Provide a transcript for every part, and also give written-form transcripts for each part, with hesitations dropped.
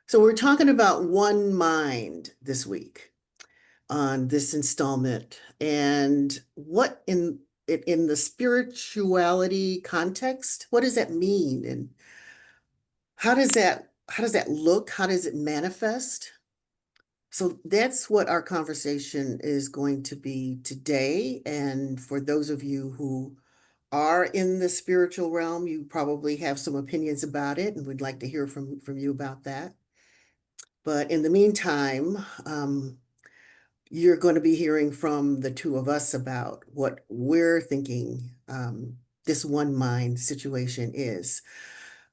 So we're talking about one mind this week on this installment, and what in the spirituality context, what does that mean, and how does that look? How does it manifest? So that's what our conversation is going to be today. And for those of you who are in the spiritual realm, you probably have some opinions about it, and we'd like to hear from you about that. But in the meantime, you're going to be hearing from the two of us about what we're thinking this one mind situation is.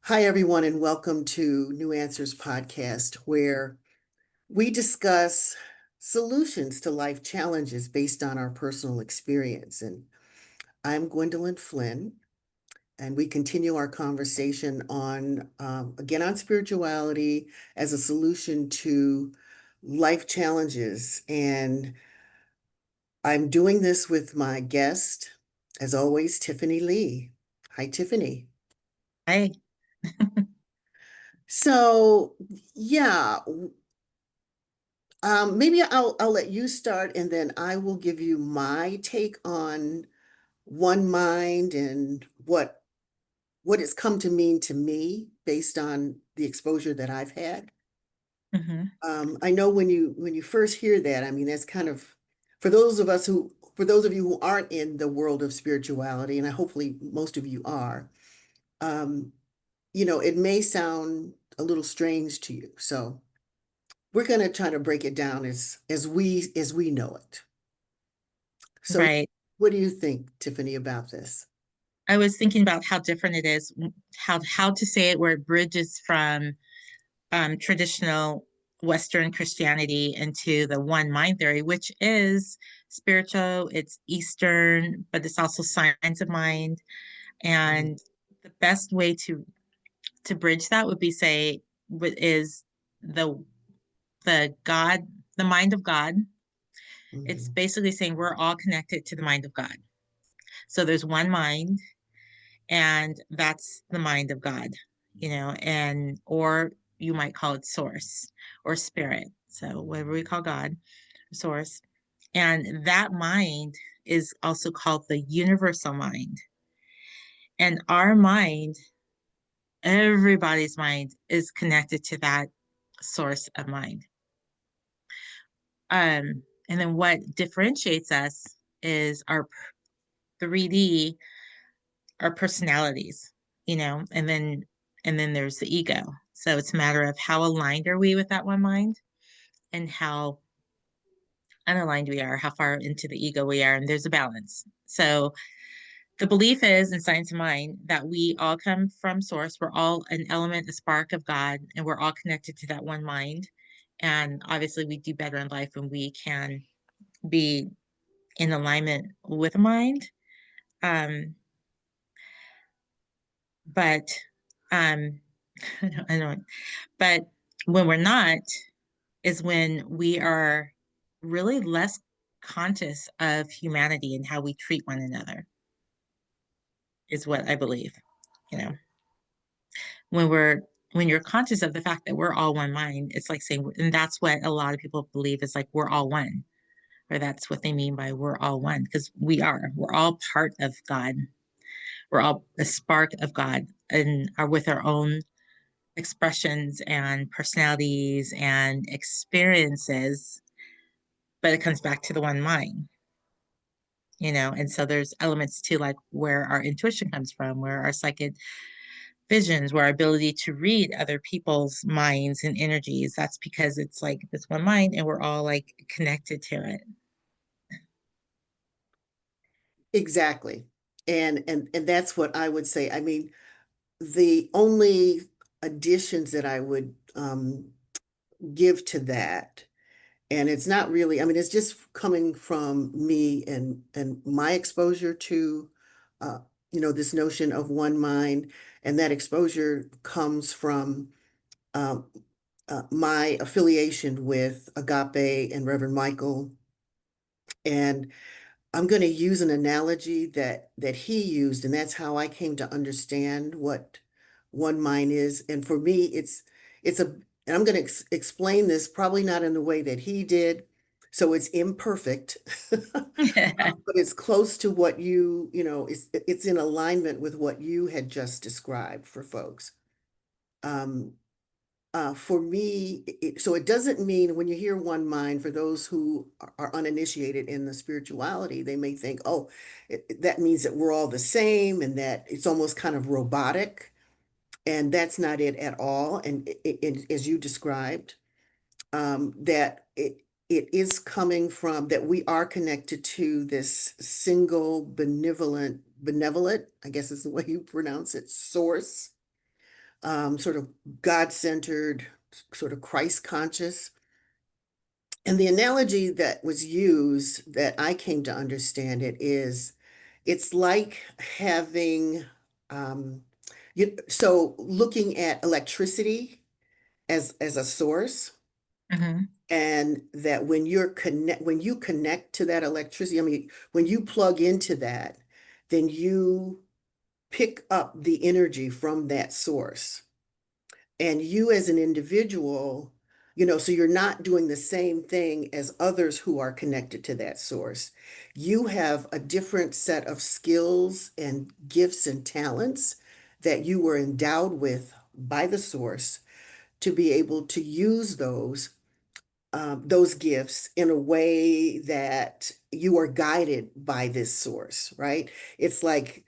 Hi, everyone, and welcome to New Answers Podcast, where we discuss solutions to life challenges based on our personal experience. And I'm Gwendolyn Flynn, and we continue our conversation on, again, on spirituality as a solution to life challenges. And I'm doing this with my guest, as always, Tiffany Lee. Hi, Tiffany. Hi. So, yeah, maybe I'll let you start, and then I will give you my take on one mind and what it's come to mean to me based on the exposure that I've had. hmm I know when you first hear that, I mean, that's kind of for those of you who aren't in the world of spirituality, and I hopefully most of you are, um, it may sound a little strange to you. So we're going to try to break it down as we know it. So Right. what do you think, Tiffany, about this? I was thinking about how different it is, how to say it, where it bridges from traditional Western Christianity into the one mind theory, which is spiritual, it's Eastern, but it's also science of mind. Mhm. And the best way to bridge that would be say is the the God, the mind of God. It's Mhm. basically saying we're all connected to the mind of God. So there's one mind, and that's the mind of God, and or you might call it source or spirit. So whatever we call God, source. And that mind is also called the universal mind. And our mind, everybody's mind, is connected to that source of mind. And then what differentiates us is our 3D, our personalities, and then there's the ego. So it's a matter of how aligned are we with that one mind and how unaligned we are, how far into the ego we are, and there's a balance. So the belief is in science of mind that we all come from source. We're all an element, a spark of God, and we're all connected to that one mind. And obviously we do better in life when we can be in alignment with a mind. Um, but um, I don't, but when we're not, is when we are really less conscious of humanity and how we treat one another, is what I believe. You know, when we're when you're conscious of the fact that we're all one mind, it's like saying, and that's what a lot of people believe is like we're all one, or that's what they mean by we're all one, because we are. We're all part of God. We're all a spark of God and are with our own expressions and personalities and experiences, but it comes back to the one mind, and so there's elements to like where our intuition comes from, where our psychic visions, where our ability to read other people's minds and energies, that's because it's like this one mind and we're all like connected to it. Exactly. And that's what I would say. I mean, the only additions that I would give to that, and it's not really, I mean, it's just coming from me and my exposure to uh, this notion of one mind, and that exposure comes from um, my affiliation with Agape and Reverend Michael. And I'm going to use an analogy that he used, and that's how I came to understand what one mind is. And for me, it's a and I'm going to explain this probably not in the way that he did, so it's imperfect, but it's close to what it's in alignment with what you had just described for folks. Um, for me, so it doesn't mean when you hear one mind, for those who are uninitiated in the spirituality, they may think, oh, that means that we're all the same and that it's almost kind of robotic. And that's not it at all. And as you described, that it is coming from that we are connected to this single benevolent, I guess is the way you pronounce it, source, sort of God-centered, sort of Christ conscious. And the analogy that was used that I came to understand it is it's like having so looking at electricity as a source, Hmm. and that when you connect to that electricity, I mean, when you plug into that, then you pick up the energy from that source. And you as an individual, so you're not doing the same thing as others who are connected to that source. You have a different set of skills and gifts and talents that you were endowed with by the source to be able to use those gifts in a way that you are guided by this source, right? It's like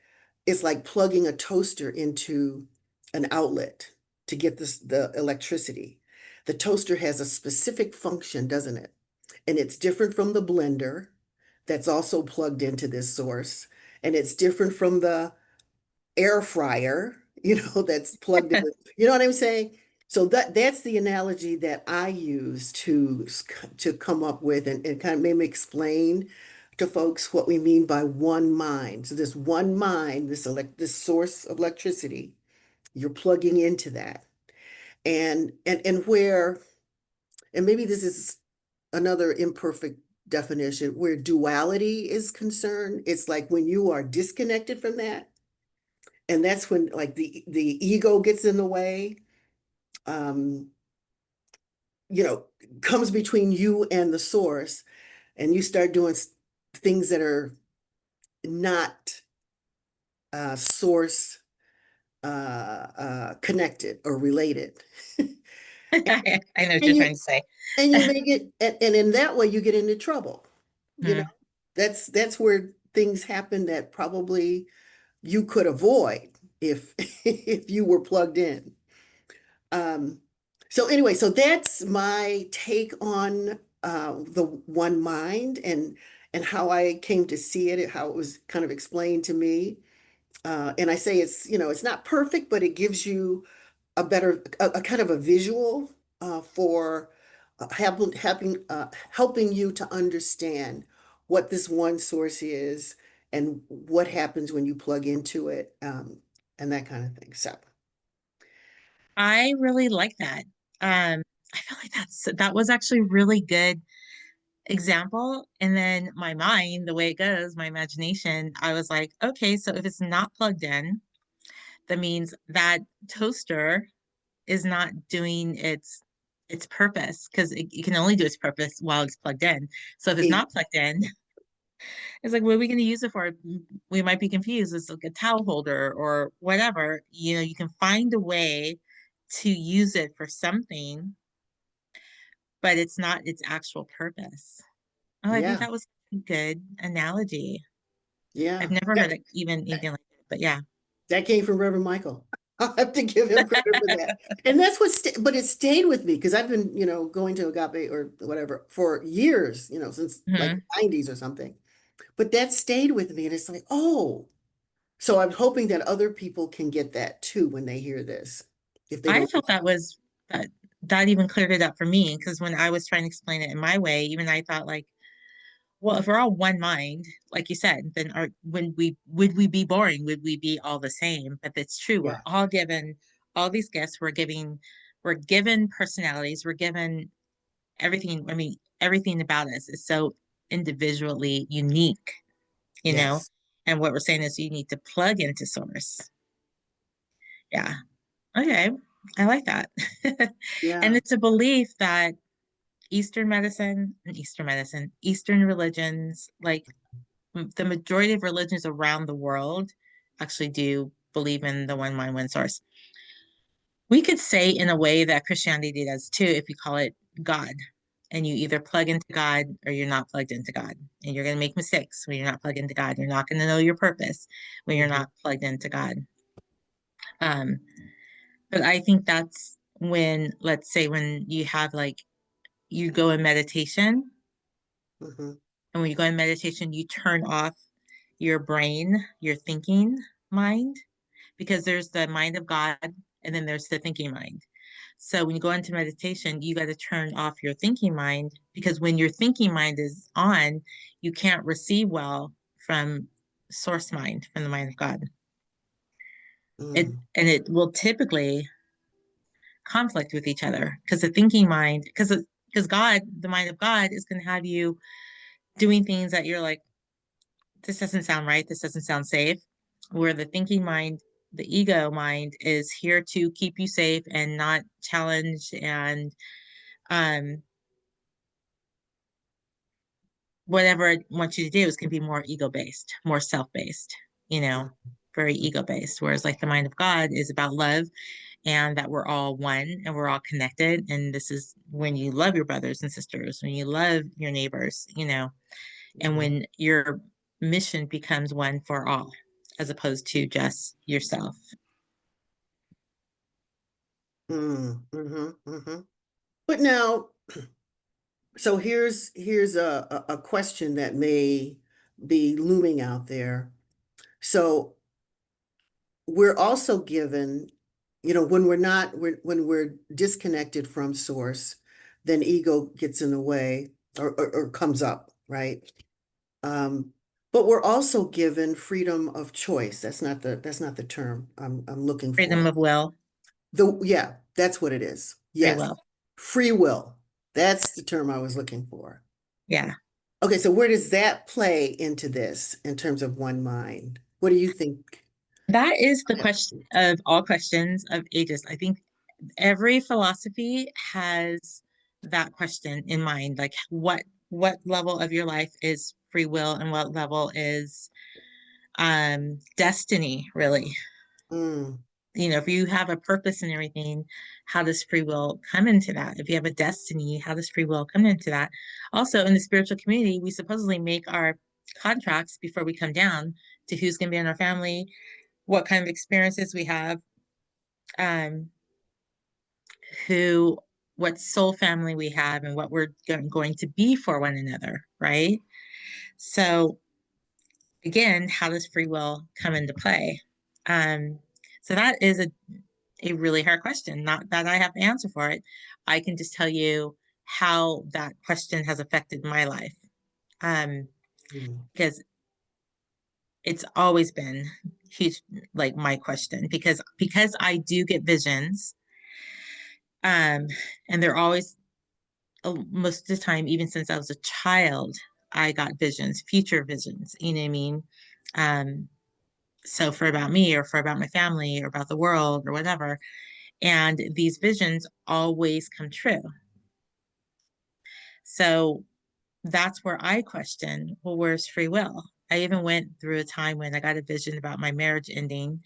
it's like plugging a toaster into an outlet to get the electricity. The toaster has a specific function, doesn't it? And it's different from the blender that's also plugged into this source. And it's different from the air fryer, that's plugged in. You know what I'm saying? So that's the analogy that I use to come up with and kind of maybe explain to folks what we mean by one mind. So this one mind, this source of electricity, you're plugging into that. And where, and maybe this is another imperfect definition, where duality is concerned, it's like when you are disconnected from that, and that's when like the ego gets in the way, um you know comes between you and the source, and you start doing things that are not source connected or related. I know what you're and trying you to say. and you may get, and in that way you get into trouble. you know Mhm. that's where things happen that probably you could avoid if if you were plugged in. Um, so anyway, so that's my take on the one mind, and how I came to see it, how it was kind of explained to me. And I say it's not perfect, but it gives you a kind of a visual for helping you to understand what this one source is and what happens when you plug into it, and that kind of thing. So. I really like that. I feel like that was actually really good example. And then my mind, the way it goes, my imagination, I was like, okay, so if it's not plugged in, that means that toaster is not doing its purpose because it can only do its purpose while it's plugged in. So if it's not plugged in, it's like, what are we going to use it for? We might be confused. It's like a towel holder or whatever. You can find a way to use it for something, but it's not its actual purpose. Oh, I think Yeah, that was a good analogy. I've yeah. never heard it even anything like that, but yeah. That came from Reverend Michael. I'll have to give him credit for that. And that's but it stayed with me because I've been, going to Agape or whatever for years, since like the Mhm. 90s or something. But that stayed with me. And it's like, oh, so I'm hoping that other people can get that too when they hear this, if they I don't. felt that even cleared it up for me because when I was trying to explain it in my way, even I thought like, well, if we're all one mind, like you said, then when we would we be boring? Would we be all the same? But it's true. We're Yeah. all given all these gifts. We're given personalities. We're given everything. I mean, everything about us is so individually unique, you know? Yes. And what we're saying is you need to plug into source. Yeah. Okay. I like that. And Yeah. it's a belief that Eastern religions, like the majority of religions around the world, actually do believe in the one mind, one source. We could say in a way that Christianity does too, if you call it God. And you either plug into God or you're not plugged into God. And you're going to make mistakes when you're not plugged into God. You're not going to know your purpose when you're Hmm. not plugged into God. Um, but I think that's when, let's say, when you have like, you go in meditation, Hmm. and when you go in meditation, you turn off your brain, your thinking mind, because there's the mind of God and then there's the thinking mind. So when you go into meditation, you got to turn off your thinking mind because when your thinking mind is on, you can't receive well from source mind, from the mind of God. Mm. And it will typically conflict with each other because the thinking mind, because God, the mind of God, is going to have you doing things that you're like, this doesn't sound right. This doesn't sound safe. Where the thinking mind, the ego mind, is here to keep you safe and not challenge and um, whatever it wants you to do is going to be more ego based, more self based, you know, very ego based. Whereas like the mind of God is about love and that we're all one and we're all connected. And this is when you love your brothers and sisters, when you love your neighbors, you know, and Hmm. when your mission becomes one for all as opposed to just yourself. Mm. Hmm. Hmm. But now, so here's a question that may be looming out there. So we're also given, when we're not, when we're disconnected from source, then ego gets in the way or comes up, right? Um, but we're also given freedom of choice. That's not the term I'm looking Freedom for. of will, Yeah, that's what it is. free Yes. will. Free will. That's the term I was looking for. Yeah. Okay, so where does that play into this in terms of one mind? What do you think? That is the question of all questions of ages. I think every philosophy has that question in mind, like what level of your life is free will and what level is destiny, really. Mm, You know, if you have a purpose and everything, how does free will come into that? If you have a destiny, how does free will come into that? Also, in the spiritual community, we supposedly make our contracts before we come down to who's going to be in our family, what kind of experiences we have, um, who, what soul family we have, and what we're going to be for one another, right? So, again, how does free will come into play? Um, so that is a really hard question. Not that I have the answer for it. I can just tell you how that question has affected my life. Um, mm, because it's always been huge, like my question, because I do get visions, um, and they're always most of the time, even since I was a child, I got visions, future visions. You know what I mean? Um, so for about me or for about my family or about the world or whatever. And these visions always come true. So that's where I question, well, where's free will? I even went through a time when I got a vision about my marriage ending,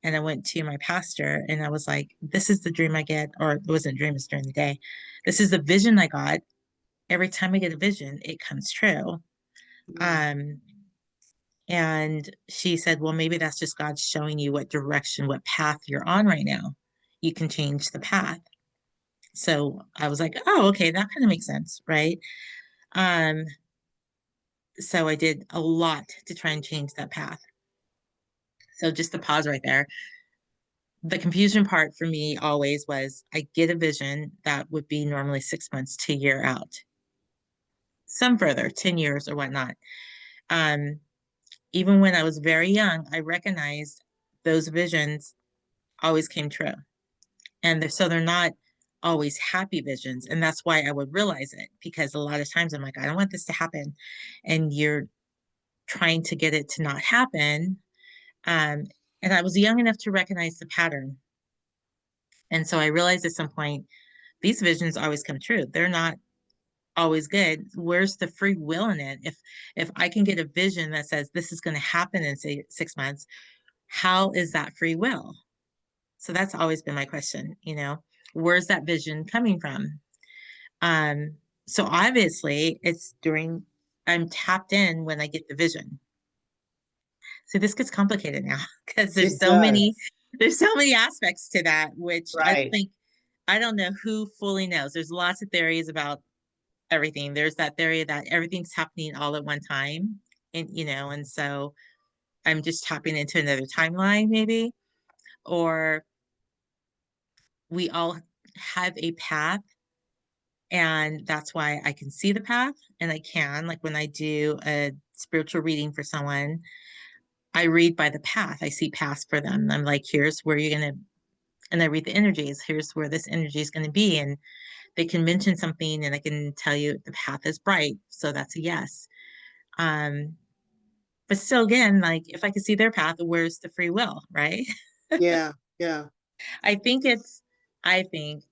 and I went to my pastor and I was like, this is the dream I get, or it wasn't a dream, it's during the day. This is the vision I got. Every time I get a vision, it comes true. mm, Um, and she said, well, maybe that's just God showing you what direction, what path you're on right now. You can change the path. So I was like, oh, okay, that kind of makes sense, right? Um, so I did a lot to try and change that path. So just to pause right there, the confusion part for me always was I get a vision that would be normally 6 months to a year out, some further, 10 years or whatnot. Um, Even when I was very young, I recognized those visions always came true. And so they're not always happy visions. And that's why I would realize it because a lot of times I'm like, I don't want this to happen. And you're trying to get it to not happen. Um, and I was young enough to recognize the pattern. And so I realized at some point, these visions always come true. They're not always good. Where's the free will in it? If I can get a vision that says this is going to happen in say 6 months, how is that free will? So that's always been my question, where's that vision coming from? Um, so obviously it's during I'm tapped in when I get the vision. So this gets complicated now because It does. there's so many aspects to that, which Right. I don't know who fully knows. There's lots of theories about everything. There's that theory that everything's happening all at one time. And so I'm just tapping into another timeline, maybe, or we all have a path. And that's why I can see the path and I can, like when I do a spiritual reading for someone, I read by the path. I see paths for them. I'm like, here's where you're going to, and I read the energies. Here's where this energy is going to be. And they can mention something and I can tell you the path is bright. So that's a yes. Um, but still, again, like if I could see their path, where's the free will, right? Yeah. Yeah. I think it's, I think,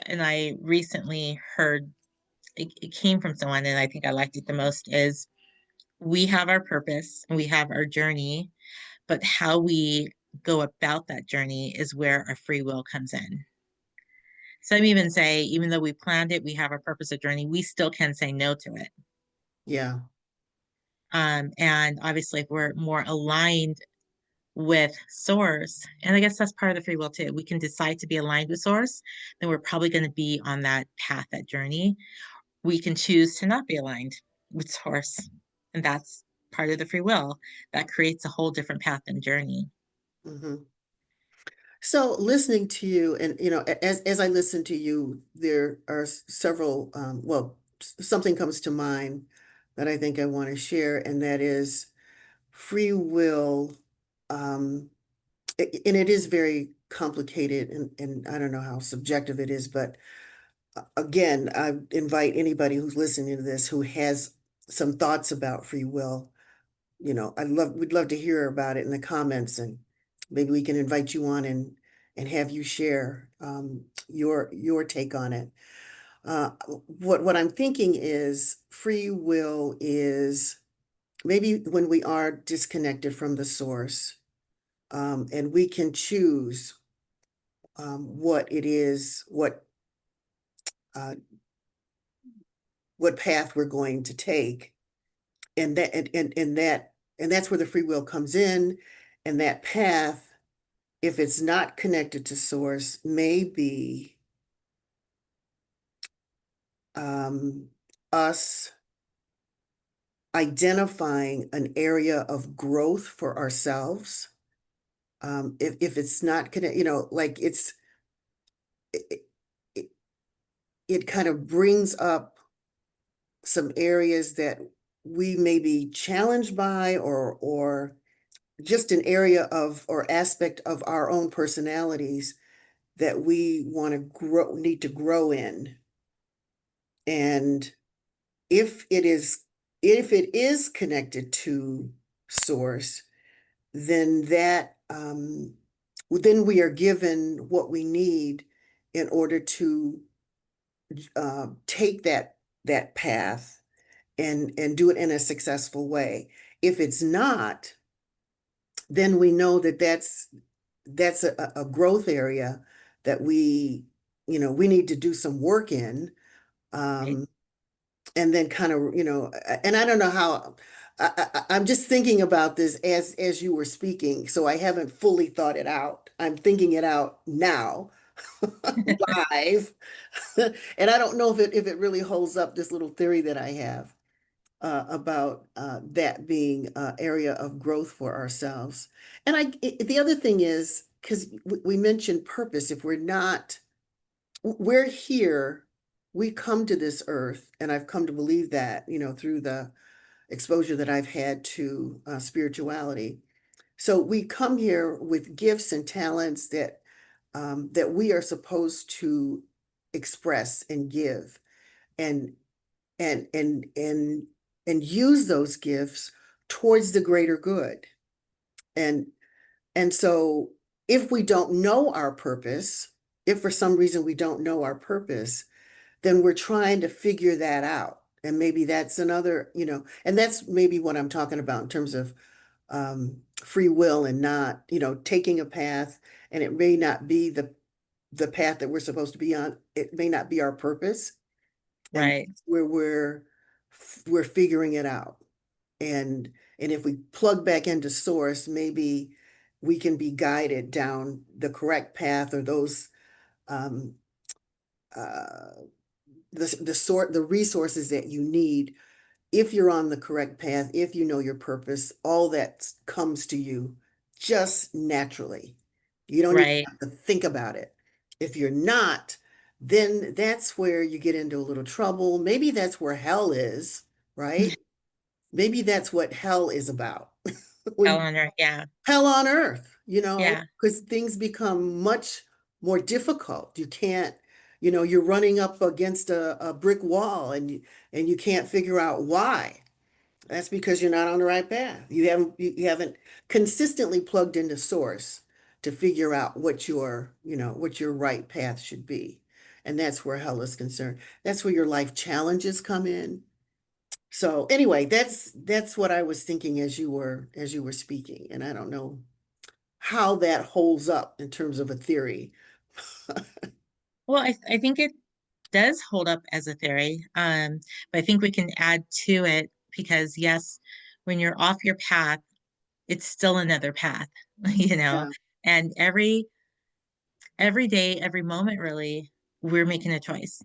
and I recently heard it came from someone, and I think I liked it the most is we have our purpose and we have our journey, but how we go about that journey is where our free will comes in. Some even say, even though we planned it, we have our purpose of journey, we still can say no to it. Yeah. And obviously, if we're more aligned with source, and I guess that's part of the free will too. We can decide to be aligned with source, then we're probably going to be on that path, that journey. We can choose to not be aligned with source, and that's part of the free will. That creates a whole different path and journey. Hmm. So listening to you, and as I listen to you, there are several. Well, something comes to mind that I think I want to share, and that is free will. Um, and it is very complicated, and I don't know how subjective it is, but again, I invite anybody who's listening to this who has some thoughts about free will. We'd love to hear about it in the comments, and maybe we can invite you on and have you share your take on it. What I'm thinking is free will is maybe when we are disconnected from the source, and we can choose what it is, uh, what path we're going to take, and that's where the free will comes in, and that path, if it's not connected to source, may be us identifying an area of growth for ourselves. If it's not connected, like it, it, it kind of brings up some areas that we may be challenged by, or just an area of or aspect of our own personalities that we need to grow in. And if it is if it is connected to source, then then we are given what we need in order to take that path and do it in a successful way. If it's not, then we know that that's a growth area that we need to do some work in. Right? Um, and then kind of, and I don't know how, I'm just thinking about this as you were speaking, so I haven't fully thought it out. I'm thinking it out now, live, and I don't know if it really holds up, this little theory that I have about that being an area of growth for ourselves. And the other thing is, because we mentioned purpose, if we're here, we come to this earth, and I've come to believe that, through the exposure that I've had to spirituality. So we come here with gifts and talents that we are supposed to express and give, and and and and and use those gifts towards the greater good. And and so if we don't know our purpose, if for some reason we don't know our purpose, then we're trying to figure that out. And maybe that's another, and that's maybe what I'm talking about in terms of free will and not, taking a path, and it may not be the path that we're supposed to be on. It may not be our purpose, and Right. that's where we're figuring it out. And if we plug back into source, maybe we can be guided down the correct path, or those um uh the resources that you need if you're on the correct path, if you know your purpose, all that comes to you just naturally. You don't even Right. have to think about it. If you're not, then that's where you get into a little trouble. Maybe that's where hell is, right? Maybe that's what hell is about. When Eleanor. Yeah. hell on earth, Yeah. because things become much more difficult. You can't, you're running up against a brick wall, and you can't figure out why. That's because you're not on the right path. You haven't consistently plugged into source to figure out what your right path should be. And that's where hell is concerned. That's where your life challenges come in. So anyway, that's what I was thinking as you were speaking. And I don't know how that holds up in terms of a theory. Well, I think it does hold up as a theory. But I think we can add to it because yes, when you're off your path, it's still another path, you know, Yeah. and every day, every moment, really, we're making a choice.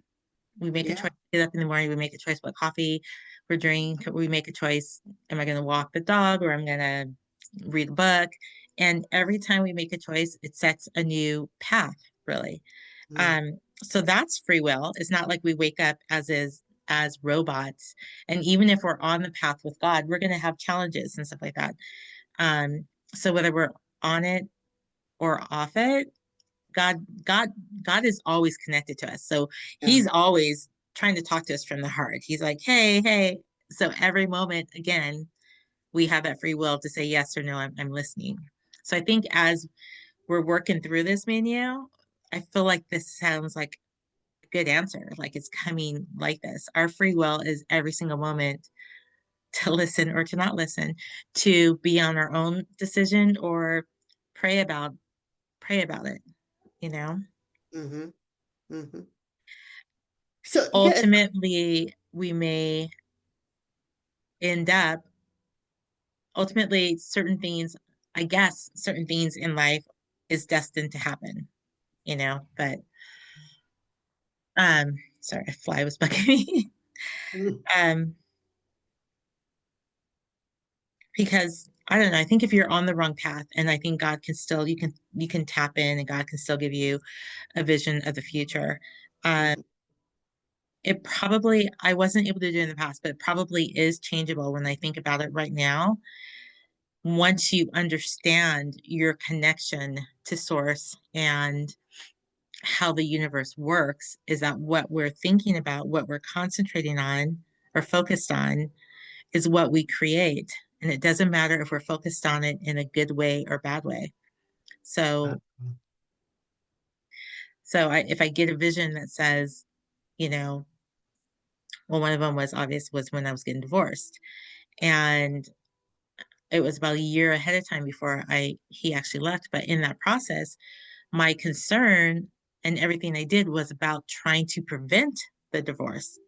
We make a choice Yeah. to get up in the morning. We make a choice what coffee we drink. We make a choice. Am I going to walk the dog or I'm going to read a book? And every time we make a choice, it sets a new path, really. Mm, So that's free will. It's not like we wake up as robots. And even if we're on the path with God, we're going to have challenges and stuff like that. So whether we're on it or off it, God, God, God is always connected to us. So yeah. he's always trying to talk to us from the heart. He's like, hey, hey. So every moment, again, we have that free will to say yes or no, I'm listening. So I think as we're working through this menu, I feel like this sounds like a good answer. Like it's coming like this. Our free will is every single moment to listen or to not listen, to be on our own decision or pray about pray about it, you know? Mm-hmm. Mm-hmm. So yes. Ultimately, we may end up, ultimately, certain things, I guess, certain things in life is destined to happen, but sorry, a fly was bugging me. Mm, um, because I don't know, I think if you're on the wrong path, and I think God can still, you can tap in and God can still give you a vision of the future. Um, mhm. it probably, I wasn't able to do it in the past, but it probably is changeable when I think about it right now. Once you understand your connection to source and how the universe works, is that what we're thinking about, what we're concentrating on or focused on is what we create. And it doesn't matter if we're focused on it in a good way or bad way. Uh, So, if I get a vision that says, you know, well, one of them was obvious was when I was getting divorced. And it was about a year ahead of time before he actually left. But in that process, my concern and everything I did was about trying to prevent the divorce.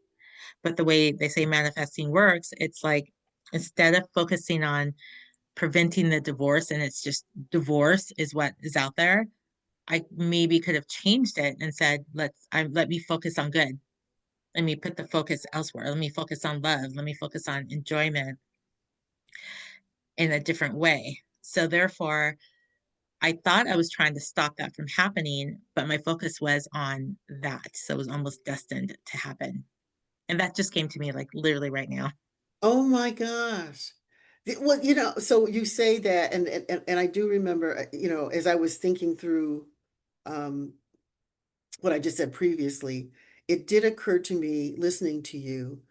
But the way they say manifesting works, it's like instead of focusing on preventing the divorce and it's just divorce is what is out there, I maybe could have changed it and said, let me focus on good. Let me put the focus elsewhere. Let me focus on love. Let me focus on enjoyment in a different way. So therefore, I thought I was trying to stop that from happening, but my focus was on that. So it was almost destined to happen. And that just came to me like literally right now. Oh my gosh. Well, so you say that, and I do remember, as I was thinking through um, what I just said previously, it did occur to me listening to you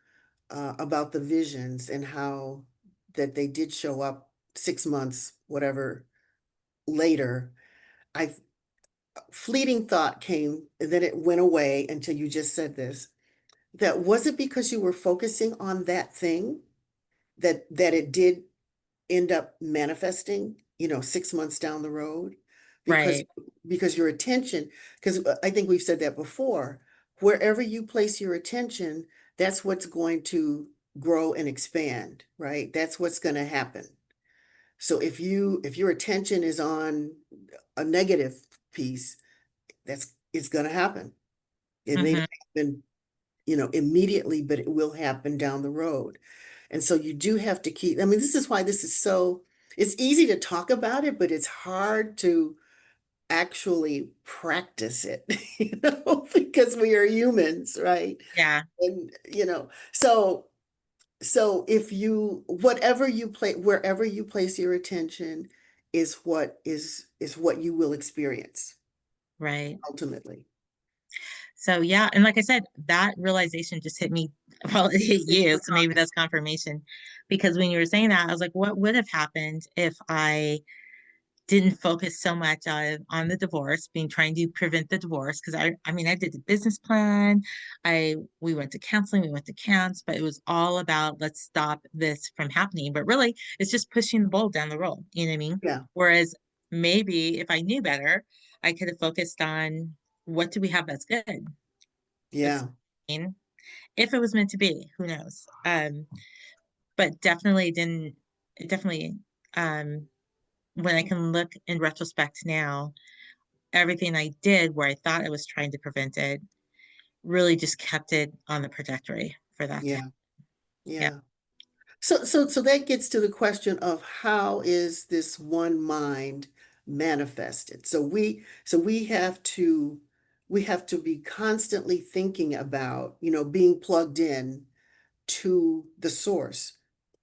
about the visions and how that they did show up 6 months, whatever, later. I fleeting thought came, and then it went away until you just said this, that was it because you were focusing on that thing that it did end up manifesting, 6 months down the road? Because Right. because your attention, because I think we've said that before, wherever you place your attention, that's what's going to grow and expand, right? That's what's going to happen. So if your attention is on a negative piece, that's it's going to happen. It may not Hmm. happen, immediately, but it will happen down the road. And so you do have to keep, I mean, this is why this is so, it's easy to talk about it, but it's hard to actually practice it, because we are humans, right? Yeah. And, so if you, whatever you play, wherever you place your attention is what you will experience Right. ultimately. So yeah, and like I said, that realization just hit me. Well, it hit Just as you you, were so maybe talking. that's confirmation. Because when you were saying that, I was like, what would have happened if I didn't focus so much on the divorce, being trying to prevent the divorce? Because I mean, I did the business plan. We went to counseling, we went to camps, but it was all about let's stop this from happening. But really, it's just pushing the ball down the road. You know what I mean? Yeah, Whereas maybe if I knew better, I could have focused on what do we have that's good. It's yeah, if it was meant to be, who knows? But definitely didn't. It definitely um when I can look in retrospect now, everything I did where I thought I was trying to prevent it really just kept it on the trajectory for that to happen. yeah, Yeah. yeah. So that gets to the question of how is this one mind manifested? So we have to be constantly thinking about, being plugged in to the source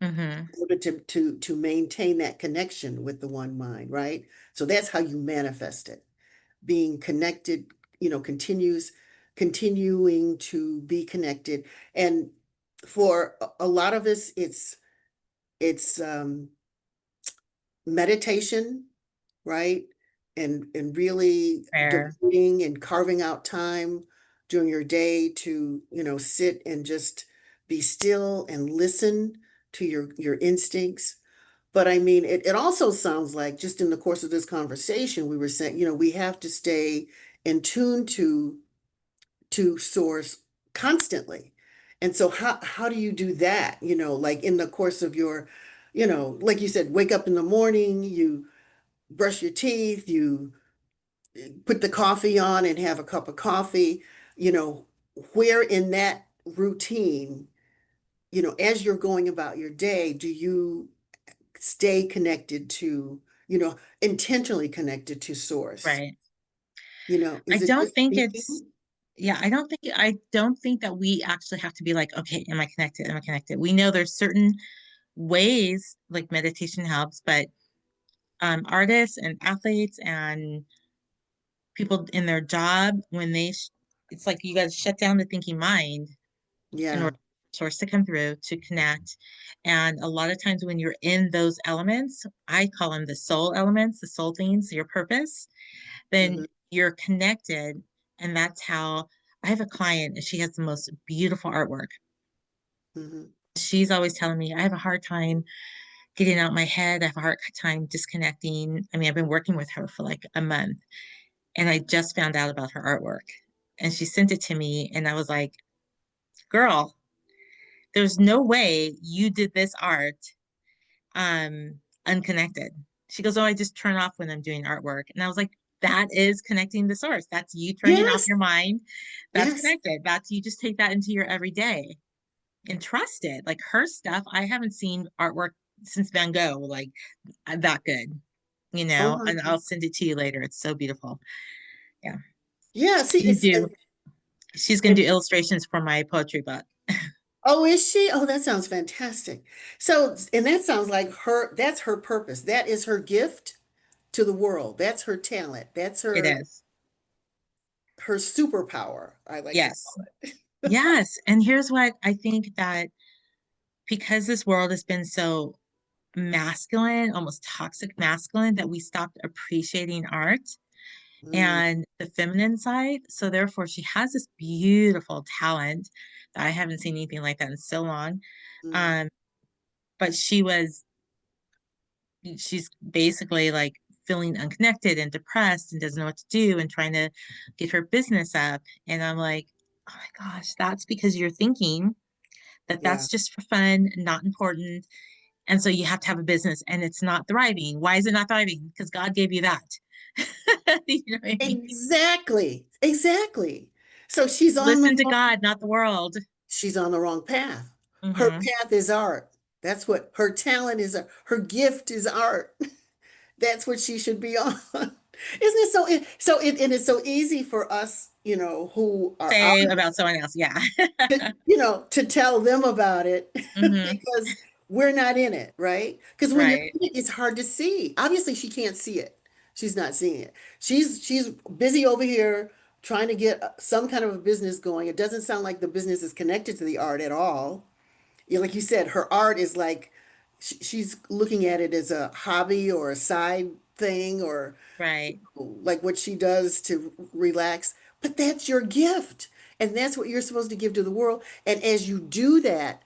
Mm-hmm. in order to maintain that connection with the one mind, right? So that's how you manifest it. Being connected, continuing to be connected. And for a lot of us, it's meditation, right? And really Prayer. devoting and carving out time during your day to, sit and just be still and listen to your instincts. But I mean, it also sounds like just in the course of this conversation, we were saying, we have to stay in tune to source constantly. And so how do you do that? Like in the course of your, like you said, wake up in the morning, you brush your teeth, you put the coffee on and have a cup of coffee, you know, where in that routine, as you're going about your day, do you stay connected to, intentionally connected to source? Right. I Is it don't just think it's thinking? yeah, I don't think that we actually have to be like, okay, am I connected? Am I connected? We know there's certain ways like meditation helps, but artists and athletes and people in their job, when it's like you got to shut down the thinking mind in Yeah. order for source to come through to connect. And a lot of times when you're in those elements, I call them the soul elements, the soul things, your purpose, then Hmm. you're connected. And that's how I have a client and she has the most beautiful artwork. Hmm. She's always telling me, I have a hard time getting out my head. I have a hard time disconnecting. I mean, I've been working with her for like a month and I just found out about her artwork. And she sent it to me, and I was like, girl, there's no way you did this art unconnected. She goes, oh, I just turn off when I'm doing artwork. And I was like, that is connecting the source. That's you turning off Yes. your mind. That's Yes. connected. That's you just take that into your everyday and trust it. Like her stuff, I haven't seen artwork since Van Gogh, like that good, Oh my and I'll God. send it to you later. It's so beautiful. Yeah. Yeah. See, You do. She's going to do illustrations for my poetry book. oh, is she? Oh, that sounds fantastic. So, and that sounds like that's her purpose. That is her gift to the world. That's her talent. That's It is. her superpower, I like to Yes. call it. Yes. And here's what I think that because this world has been so masculine, almost toxic masculine, that we stopped appreciating art. mm, and the feminine side. So therefore, she has this beautiful talent that I haven't seen anything like that in so long. mm. Um, but she's basically like feeling unconnected and depressed and doesn't know what to do and trying to get her business up. And I'm like, oh my gosh, that's because you're thinking that Yeah. that's just for fun, not important. And so you have to have a business and it's not thriving. Why is it not thriving? Because God gave you that. You know what I mean? Exactly. Exactly. So Listen to God, not the world. she's on the wrong path. Her Hmm. path is art. That's what her talent is. Her gift is art. That's what she should be on. Isn't it and it's so easy for us, who are out, Say about someone else. Yeah. to tell them about it Hmm. because we're not in it, right? Because when you're Right. in it, it's hard to see. Obviously, she can't see it. She's not seeing it. She's busy over here trying to get some kind of a business going. It doesn't sound like the business is connected to the art at all. Yeah, like you said, her art is like she's looking at it as a hobby or a side thing or Right. like what she does to relax. But that's your gift. And that's what you're supposed to give to the world. And as you do that,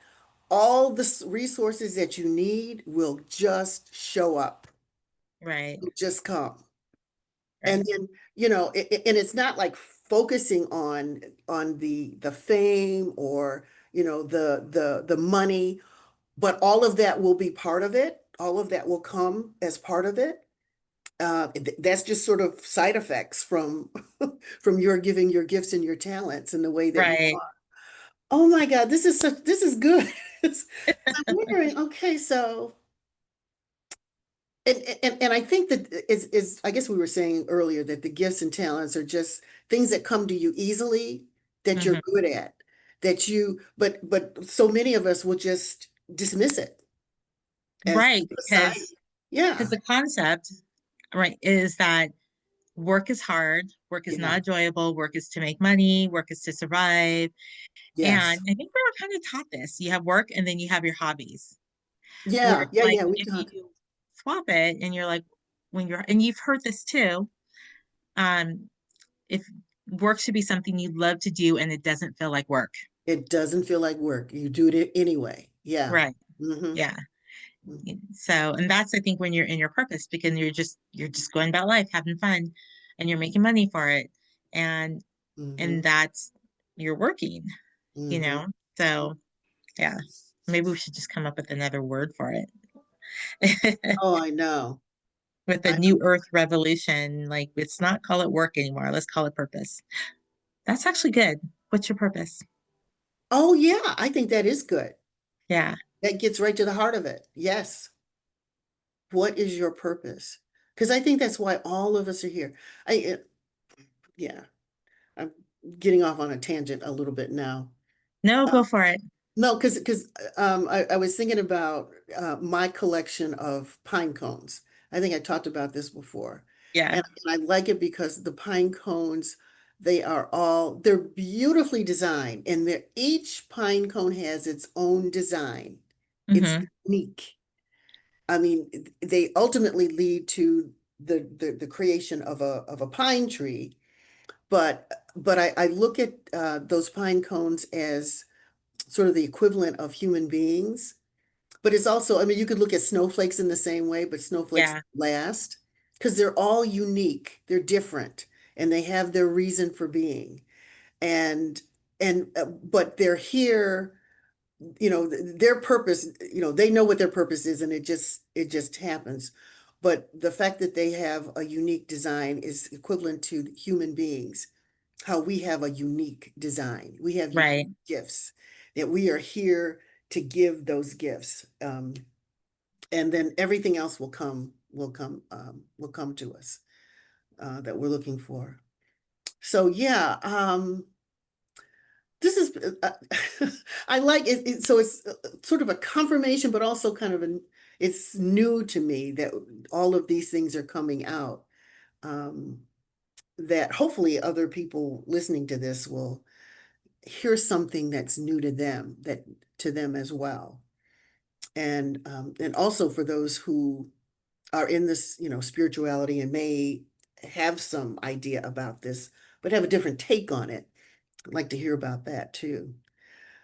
all the resources that you need will just show up, Right. will just come. And Right. then, and it's not like focusing on the fame or, the money, but all of that will be part of it. All of that will come as part of it. That's just sort of side effects from from your giving your gifts and your talents in the way that you Right. are. Oh my God, this is good. So I'm wondering, okay, so and I think that is I guess we were saying earlier that the gifts and talents are just things that come to you easily that you're Hmm. good at, that you but so many of us will just dismiss it as Right. a side. Because Yeah, the concept, right, is that work is hard, work is not yeah, enjoyable, work is to make money, work is to survive. And yes. I think we were kind of taught this. You have work and then you have your hobbies. Where Yeah, it's yeah, like yeah. We if talk. you swap it and you're like, when you're, and you've heard this too, um, if work should be something you love to do and it doesn't feel like work. It doesn't feel like work. You do it anyway. Yeah. Right. Mm-hmm. Yeah. So, and that's I think when you're in your purpose because you're just going about life, having fun, and you're making money for it, and Mm-hmm. and that's you're working, you Mm-hmm. know. So yeah, maybe we should just come up with another word for it. Oh, I know. With the I new Earth revolution, like let's not call it work anymore. Let's call it purpose. That's actually good. What's your purpose? oh yeah, I think that is good. Yeah. That gets right to the heart of it. Yes. What is your purpose? Because I think that's why all of us are here. Yeah, I'm getting off on a tangent a little bit now. No, go for it. No, I was thinking about my collection of pine cones. I think I talked about this before. Yeah. And I like it because the pine cones, they're beautifully designed, and each pine cone has its own design. It's Hmm. unique. I mean, they ultimately lead to the creation of a pine tree, but I look at those pine cones as sort of the equivalent of human beings. But it's also, I mean, you could look at snowflakes in the same way, but snowflakes Yeah. last because they're all unique, they're different, and they have their reason for being. And but they're here, their purpose, they know what their purpose is, and it just happens. But the fact that they have a unique design is equivalent to human beings, how we have a unique design. We have unique Right. gifts that we are here to give those gifts. And then everything else will come to us that we're looking for. So yeah, this is I like it. So it's sort of a confirmation, but also kind of it's new to me that all of these things are coming out. Um, that hopefully other people listening to this will hear something that's new to them, that to them as well. And also for those who are in this, spirituality and may have some idea about this, but have a different take on it. I'd like to hear about that too.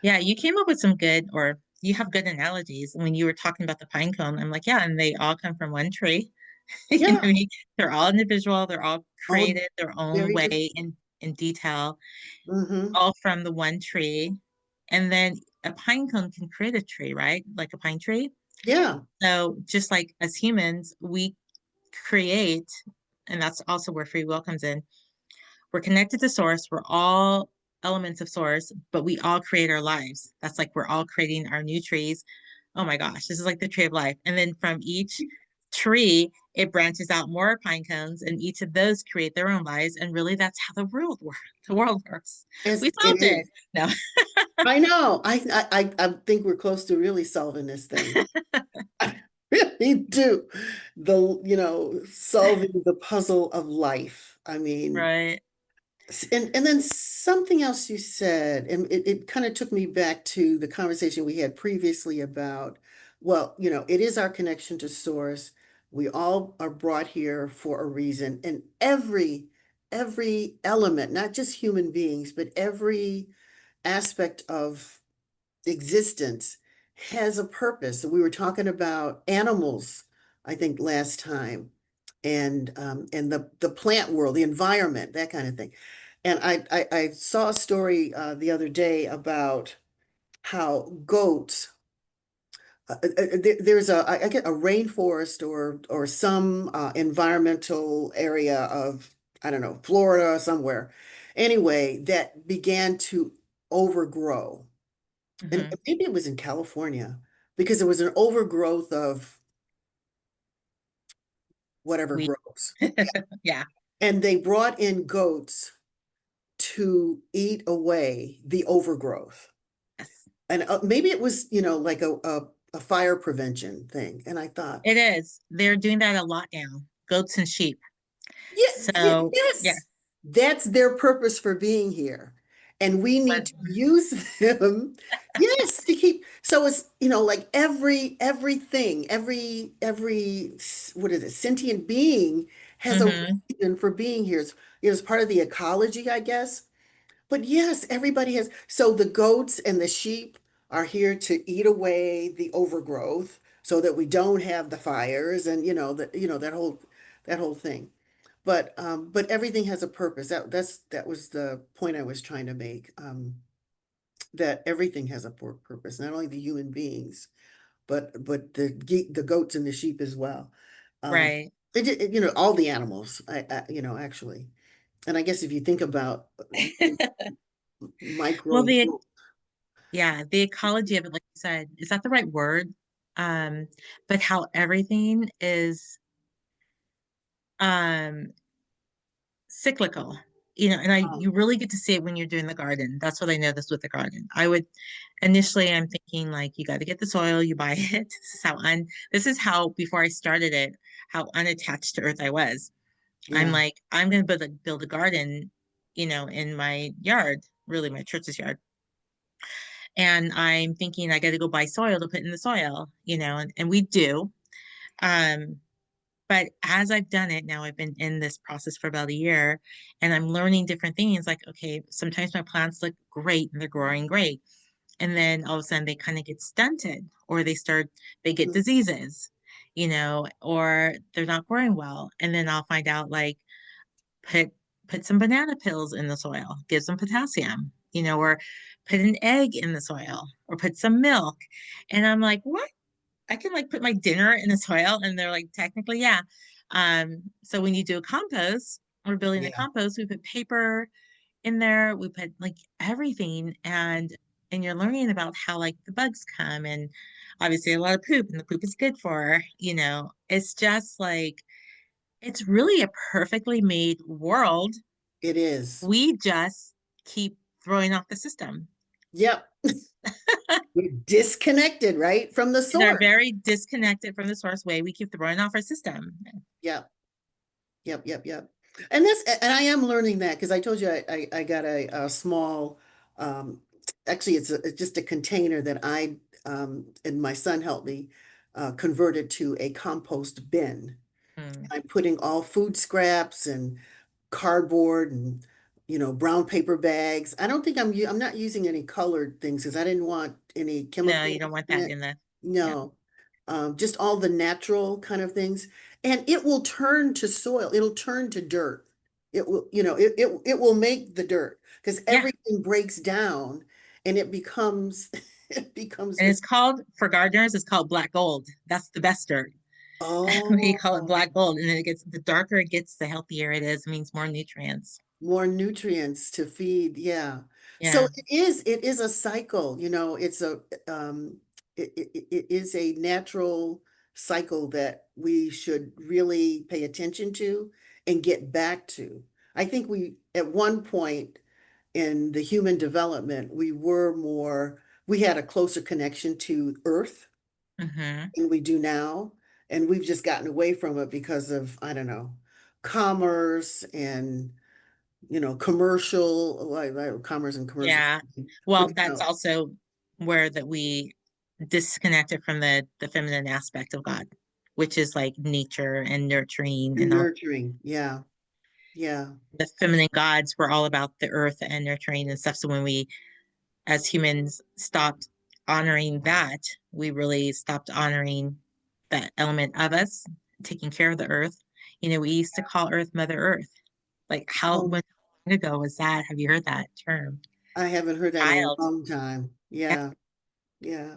Yeah, you came up with some good, or you have good analogies when you were talking about the pine cone. I'm like, yeah, and they all come from one tree. You know Yeah. what I mean? They're all individual, they're all Oh, created their own very way different. in detail, Hmm. all from the one tree. And then a pine cone can create a tree, right? Like a pine tree. Yeah. So just like as humans, we create, and that's also where free will comes in. We're connected to source. We're all elements of source, but we all create our lives. That's like we're all creating our new trees. Oh my gosh, this is like the tree of life. And then from each tree, it branches out more pine cones, and each of those create their own lives. And really, that's how the world works. The world works. As We it solved it. is. No. I know. I think we're close to really solving this thing. I really do. Solving the puzzle of life. I mean, Right. and then something else you said, and it kind of took me back to the conversation we had previously about, well, it is our connection to source. We all are brought here for a reason, and every element, not just human beings, but every aspect of existence has a purpose. So we were talking about animals, I think, last time, and the plant world, the environment, that kind of thing. And I saw a story the other day about how goats. There's I get a rainforest or some environmental area of, I don't know, Florida somewhere. Anyway, that began to overgrow, and Hmm. maybe it was in California, because there was an overgrowth of whatever We, grows. yeah. And they brought in goats to eat away the overgrowth. Yes. And maybe it was, like a fire prevention thing. And I thought, It is. They're doing that a lot now, goats and sheep. So, yeah. yes, that's their purpose for being here. And we need But, to use them, yes, to keep. So it's, like what is it, sentient being has a hmm. reason for being here. It's part of the ecology, I guess. But yes, everybody has. So the goats and the sheep are here to eat away the overgrowth so that we don't have the fires and that whole thing. But everything has a purpose. That was the point I was trying to make. That everything has a purpose, not only the human beings, but the goats and the sheep as well. Um, Right. all the animals, actually. And I guess if you think about Well, micro, yeah, the ecology of it, like you said, is that the right word? Um, but how everything is um cyclical, and you really get to see it when you're doing the garden. That's what I noticed with the garden. Initially I'm thinking like you got to get the soil, you buy it. This is how before I started it, how unattached to earth I was. I'm yeah, like, I'm gonna build a garden, in my yard, really my church's yard. And I'm thinking I got to go buy soil to put in the soil, and we do. Um, but as I've done it now, I've been in this process for about a year and I'm learning different things. Like, okay, sometimes my plants look great and they're growing great. And then all of a sudden they kind of get stunted or they get mm, diseases, or they're not growing well. And then I'll find out like, put put some banana peels in the soil, give some potassium, or put an egg in the soil or put some milk. And I'm like, what? I can like put my dinner in the soil, and they're like, technically, yeah. So when you do a compost, we're building a yeah, compost, we put paper in there, we put like everything, and you're learning about how like the bugs come, and obviously a lot of poop, and the poop is good for, it's just like it's really a perfectly made world. it is. We just keep throwing off the system. Yep. We're disconnected, right, from the In our source. very disconnected from the source way, we keep throwing off our system. Yep. Yep, yep, yep. And I am learning that because I told you I got a small, um, actually it's just a container that and my son helped me convert it to a compost bin. Mm. I'm putting all food scraps and cardboard and, brown paper bags. I don't think I'm not using any colored things because I didn't want any No, you chemicals don't want in that it. in the, yeah. No, just all the natural kind of things. And it will turn to soil. It'll turn to dirt. It will, it will make the dirt because Yeah. everything breaks down and it becomes it becomes And the it's called, for gardeners, it's called black gold. That's the best dirt. We call it oh. black gold. And then it gets, the darker it gets, the healthier it is. It means more nutrients. More nutrients to feed, yeah. So Yeah. it is a cycle, it's it is a natural cycle that we should really pay attention to and get back to. I think we, at one point in the human development, we had a closer connection to Earth Hmm. than we do now. And we've just gotten away from it because of, I don't know, commerce and commercial, like commerce and commercial. Yeah. But Well, that's also where that we disconnected from the feminine aspect of God, which is like nature and nurturing and all. nurturing, yeah, yeah. The feminine gods were all about the earth and nurturing and stuff. So when we, as humans, stopped honoring that, we really stopped honoring that element of us, taking care of the earth. We used to call Earth Mother Earth. Like how Oh, when long ago was that? Have you heard that term? I haven't heard that in a Child. long time. Yeah. Yeah, yeah.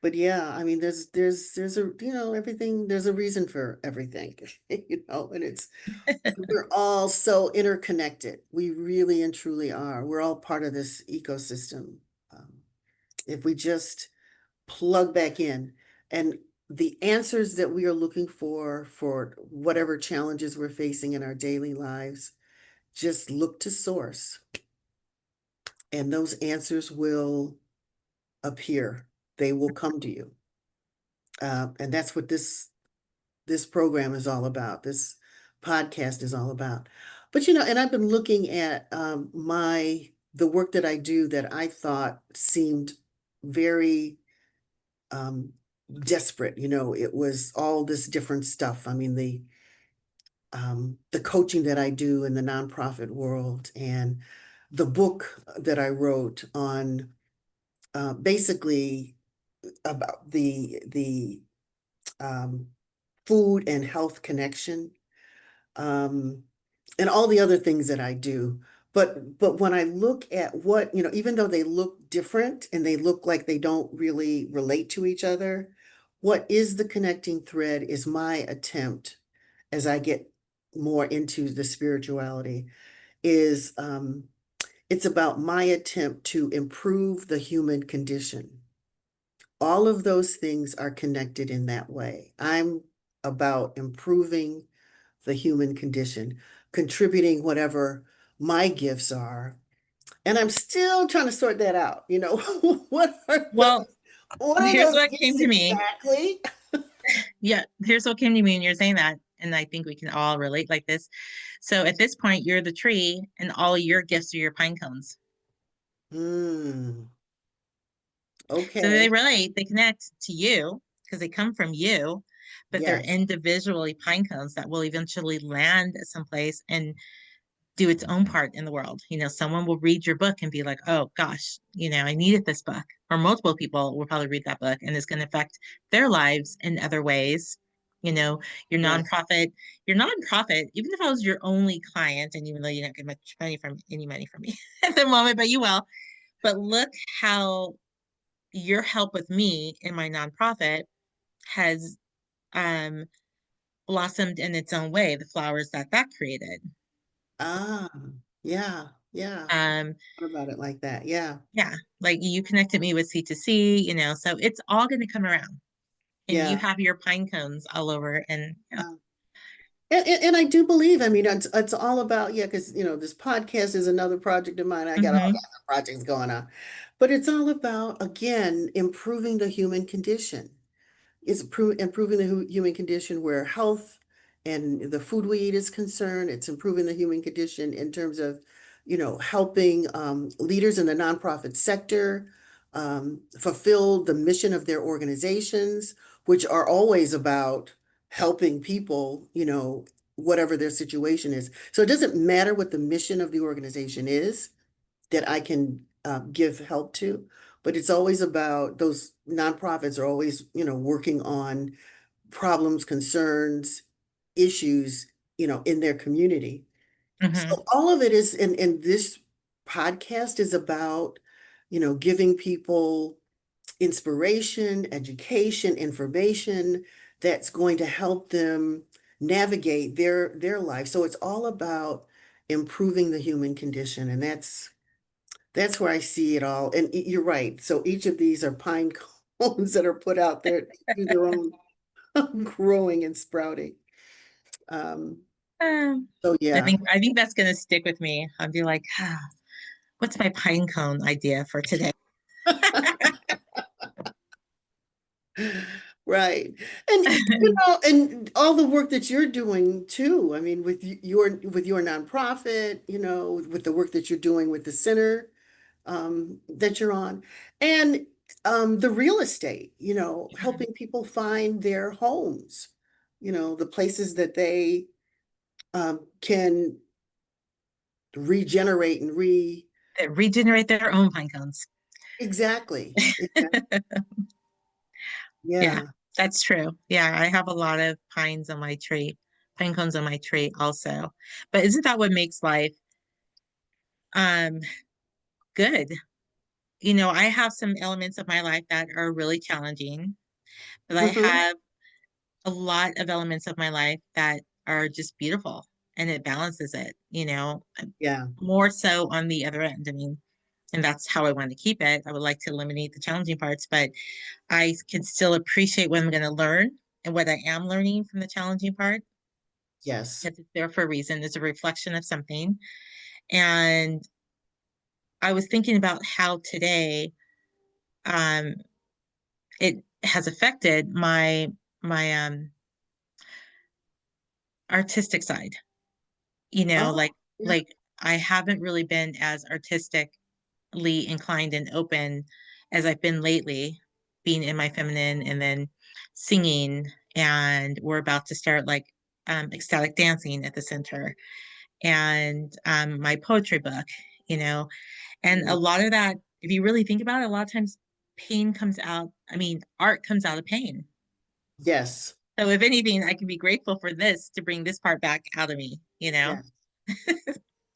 But yeah, I mean, there's a, everything, there's a reason for everything, and we're all so interconnected. We really and truly are. We're all part of this ecosystem. Um, if we just plug back in and the answers that we are looking for whatever challenges we're facing in our daily lives, just look to source and those answers will appear. They will come to you. And that's what this program is all about. This podcast is all about. But and I've been looking at the work that I do that I thought seemed very um, desperate. It was all this different stuff. I mean, the coaching that I do in the nonprofit world and the book that I wrote on basically about the um, food and health connection, um, and all the other things that I do. But when I look at what, even though they look different and they look like they don't really relate to each other, what is the connecting thread is my attempt as I get more into the spirituality is it's about my attempt to improve the human condition. All of those things are connected in that way. I'm about improving the human condition, contributing whatever my gifts are. And I'm still trying to sort that out. What are those, Well, what are here's those what gifts came to me. exactly? Yeah, here's what came to me, and you're saying that, and I think we can all relate like this. So at this point, you're the tree, and all your gifts are your pine cones. Hmm. So they Okay. relate, they connect to you because they come from you, but they're Yes. individually pine cones that will eventually land someplace and do its own part in the world. Someone will read your book and be like, oh gosh, I needed this book. Or multiple people will probably read that book and it's going to affect their lives in other ways. You know, your Yes. nonprofit, your nonprofit, even if I was your only client, and even though you don't get much money from any money from me at the moment, but you will. But look how your help with me in my nonprofit has um blossomed in its own way, the flowers that created. Ah, yeah. Yeah. Um, What about it like that? Yeah. Yeah, like you connected me with C2C, so it's all going to come around. And you Yeah. have your pine cones all over. And yeah. Yeah. And I do believe, I mean, it's all about, yeah, because, this podcast is another project of mine. I got all Hmm. kinds of projects going on. But it's all about, again, improving the human condition. It's improving the human condition where health and the food we eat is concerned. It's improving the human condition in terms of, helping leaders in the nonprofit sector fulfill the mission of their organizations, which are always about helping people, whatever their situation is. So it doesn't matter what the mission of the organization is that I can give help to, but it's always about those nonprofits are always, working on problems, concerns, issues, in their community. Hmm. So all of it is, and this podcast is about, giving people inspiration, education, information that's going to help them navigate their life. So it's all about improving the human condition, and that's where I see it all. And you're right. So each of these are pine cones that are put out there to do their own growing and sprouting. Um, Um, so I yeah. think I think that's gonna stick with me. I'll be like, what's my pine cone idea for today? Right. And and all the work that you're doing too. I mean, with your nonprofit, with the work that you're doing with the center that you're on, and the real estate, helping people find their homes, the places that they can regenerate and That regenerate their own pine cones. exactly. Yeah, Yeah. that's true. Yeah, I have a lot of pines on my tree, pine cones on my tree also. But isn't that what makes life um good? I have some elements of my life that are really challenging, but I Hmm. have a lot of elements of my life that are just beautiful and it balances it, Yeah. more so on the other end. I mean, and that's how I want to keep it. I would like to eliminate the challenging parts, but I can still appreciate what I'm going to learn and what I am learning from the challenging part Yes. because it's there for a reason. It's a reflection of something. And I was thinking about how today um, it has affected my artistic side. Oh, yeah. Like I haven't really been as artistically inclined and open as I've been lately, being in my feminine and then singing. And we're about to start like ecstatic dancing at the center and my poetry book, you know, and a Yeah. lot of that, if you really think about it, a lot of times pain comes out. I mean, art comes out of pain. Yes. So if anything, I can be grateful for this to bring this part back out of me. Yes.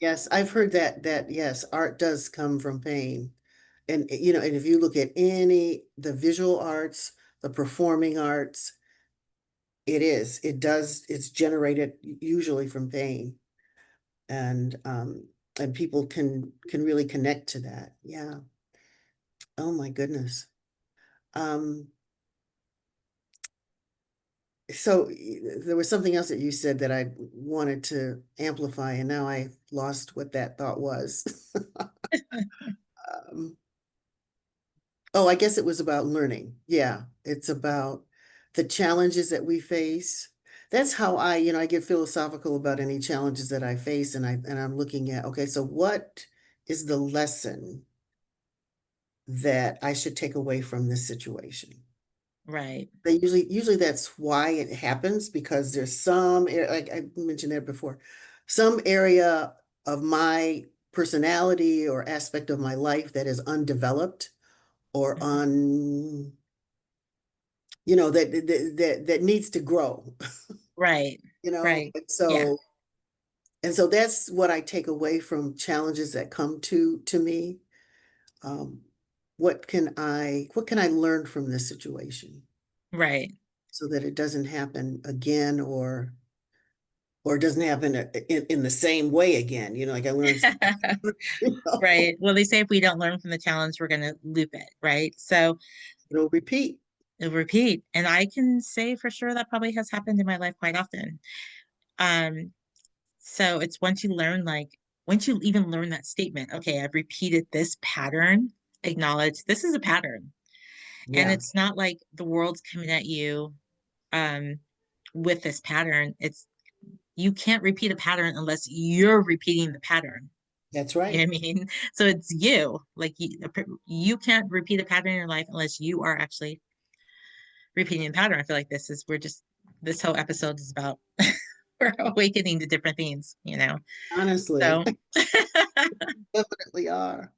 Yes. I've heard that yes, art does come from pain. And and if you look at the visual arts, the performing arts, it's generated usually from pain. And people can really connect to that. Yeah. Oh my goodness. Um, so there was something else that you said that I wanted to amplify, and now I lost what that thought was. Um, oh, I guess it was about learning. Yeah, it's about the challenges that we face. That's how I get philosophical about any challenges that I face, and I'm looking at, okay, so what is the lesson that I should take away from this situation? Right. They usually that's why it happens because there's like I mentioned that before, some area of my personality or aspect of my life that is undeveloped or Mhm. that needs to grow, Right. you know. Right. And Yeah. so and so that's what I take away from challenges that come to me. Um, what can I learn from this situation Right. so that it doesn't happen again or it doesn't happen in the same way again, like I learned, you know, Right. Well, they say if we don't learn from the challenge, we're going to loop it. Right. So it'll repeat. it'll repeat. And I can say for sure that probably has happened in my life quite often. Um, so it's once you even learn that statement, okay, I've repeated this pattern, acknowledge this is a pattern. And Yeah, it's not like the world's coming at you um, with this pattern. You can't repeat a pattern unless you're repeating the pattern. that's You know right. what I mean? So it's you. Like you can't repeat a pattern in your life unless you are actually repeating the pattern. I feel like we're just this whole episode is about. We're awakening to different things, you know. Honestly, So definitely are.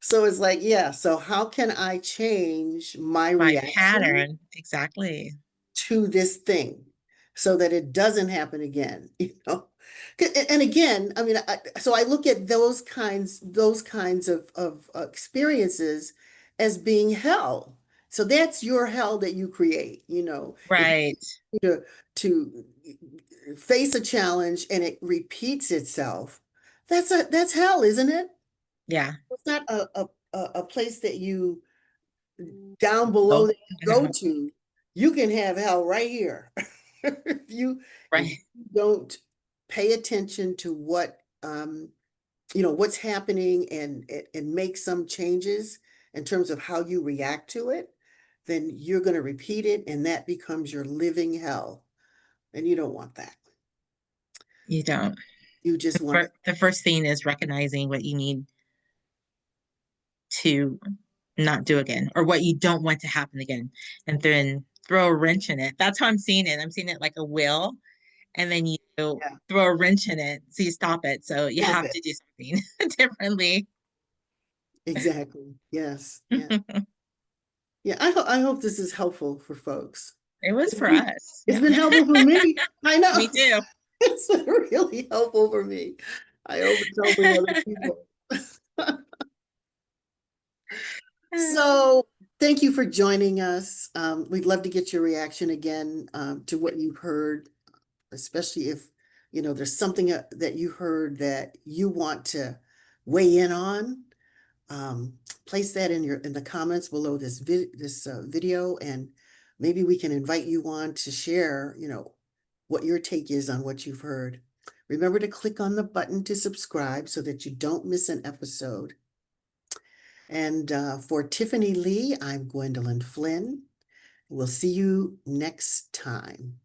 So it's like, yeah, so how can I change my my reaction pattern, exactly. to this thing so that it doesn't happen again, you know? And again, I mean, so I look at those kinds of experiences as being hell. So that's your hell that you create, you know. If Right. you to face a challenge and it repeats itself, that's hell, isn't it? Yeah. It's not a place that you down below Oh, that you go to. You can have hell right here. If you right. don't pay attention to what what's happening and make some changes in terms of how you react to it, then you're going to repeat it and that becomes your living hell. And you don't want that. You don't. You just want to, The first thing is recognizing what you need to not do again or what you don't want to happen again. And then throw a wrench in it. That's how I'm seeing it. I'm seeing it like a wheel. And then you yeah, throw a wrench in it. So you stop it. So you stop have it. to do something differently. Exactly. Yes. Yeah. It Yeah. I hope this is helpful for folks. was It's for been, us. it's Yeah. been helpful for me. I know. Me too. It's been really helpful for me. I hope it's helping other people. So thank you for joining us. We'd love to get your reaction again to what you've heard, especially if there's something that you heard that you want to weigh in on. Um, Place that in the comments below this video, and maybe we can invite you on to share, what your take is on what you've heard. Remember to click on the button to subscribe so that you don't miss an episode. And for Tiffany Lee, I'm Gwendolyn Flynn. We'll see you next time.